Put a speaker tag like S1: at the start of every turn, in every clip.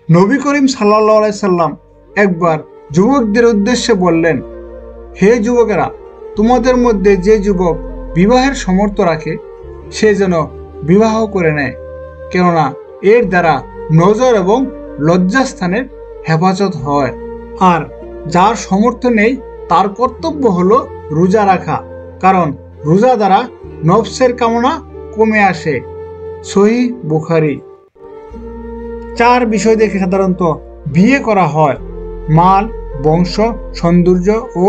S1: নবী করিম সাল্লাল্লাহু আলাইহি সাল্লাম একবার যুবকদের উদ্দেশ্যে বললেন, হে যুবকেরা, তোমাদের মধ্যে যে যুবক বিবাহের সামর্থ্য রাখে সে যেন বিবাহ করে নেয়, কেননা এর দ্বারা নজর এবং লজ্জাস্থানের হেফাজত হয়। আর যার সামর্থ্য নেই তার কর্তব্য হলো রোজা রাখা, কারণ রোজা দ্বারা নফসের কামনা কমে আসে। সহিহ বুখারী। 4 বিষয় দেখে সাধারণত বিয়ে করা হয়: মাল, বংশ, সৌন্দর্য ও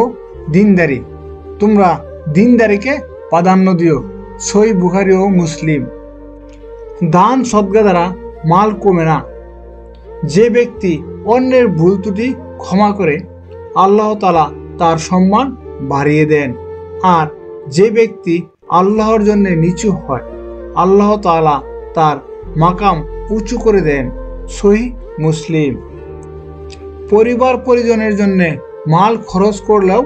S1: দিনদারি। তোমরা দিনদারিকে প্রাধান্য দিও। সহিহ বুখারী ও মুসলিম। দান সদকা দ্বারা মাল কমে না। যে ব্যক্তি অন্যের ভুল ত্রুটি ক্ষমা করে আল্লাহ তাআলা তার সম্মান বাড়িয়ে দেন, আর যে ব্যক্তি আল্লাহর জন্য নিচু হয় আল্লাহ তাআলা তার মাকাম উঁচু করে দেন। সহিহ মুসলিম। পরিবার পরিজনের জন্য মাল খরচ করলেও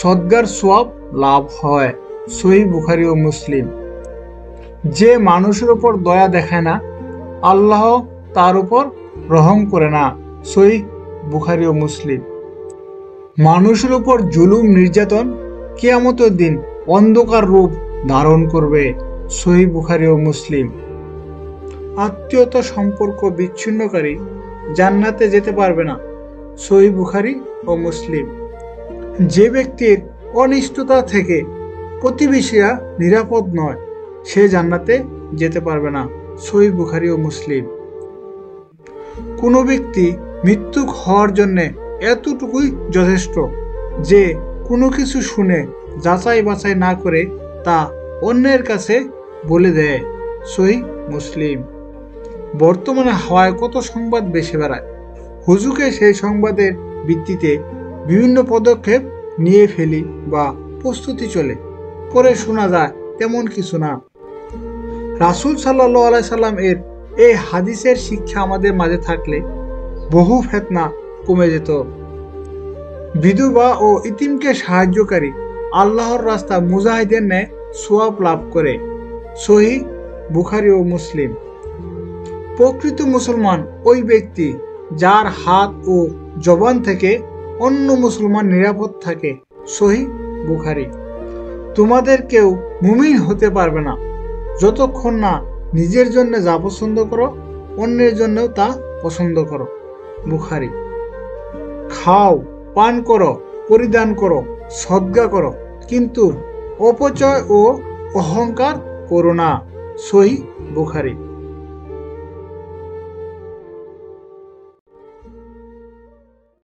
S1: সদকার সওয়াব লাভ হয়। সহিহ বুখারী ও মুসলিম। যে মানুষের উপর দয়া দেখায় না আল্লাহ তার উপর রহম করে না। সহিহ বুখারী ও মুসলিম। মানুষের উপর জুলুম নির্যাতন কিয়ামতের দিন অন্ধকার রূপ ধারণ করবে। সহিহ বুখারী ও মুসলিম। আত্মীয়তা সম্পর্ক বিচ্ছিন্নকারী জান্নাতে যেতে পারবে না। সহিহ বুখারী ও মুসলিম। যে ব্যক্তির অনিষ্টতা থেকে প্রতিবেশীরা নিরাপদ নয় সে জান্নাতে যেতে পারবে না। সহিহ বুখারী ও মুসলিম। কোনো ব্যক্তি মৃত্যুক হওয়ার জন্য এতটুকুই যথেষ্ট যে কোনো কিছু শুনে যাচাই বাছাই না করে তা অন্যের কাছে বলে দেয়। সহিহ মুসলিম। বর্তমানে হাওয়ায় কত সংবাদ ভেসে বেড়ায়, হুজুকে সেই সংবাদের ভিত্তিতে বিভিন্ন পদক্ষেপ নিয়ে ফেলি বা প্রস্তুতি চলে, পরে শোনা যায় তেমন কিছু না। রাসূল সাল্লাল্লাহু আলাইহি সাল্লাম এর এই হাদিসের শিক্ষা আমাদের মাঝে থাকলে বহু ফিতনা কমে যেত। বিধবা ও ইতিমকে সাহায্যকারী আল্লাহর রাস্তা মুজাহিদের ন্যায় সওয়াব লাভ করে। সহিহ বুখারী ও মুসলিম। প্রকৃত মুসলমান ওই ব্যক্তি যার হাত ও জবান থেকে অন্য মুসলমান নিরাপদ থাকে। সহিহ বুখারী। তোমাদের কেউ মুমিন হতে পারবে না যতক্ষণ না নিজের জন্য যা পছন্দ করো অন্যের জন্যও তা পছন্দ করো। বুখারী। খাও, পান করো, পরিধান করো, সদকা করো, কিন্তু অপচয় ও অহংকার করো না। সহিহ বুখারী।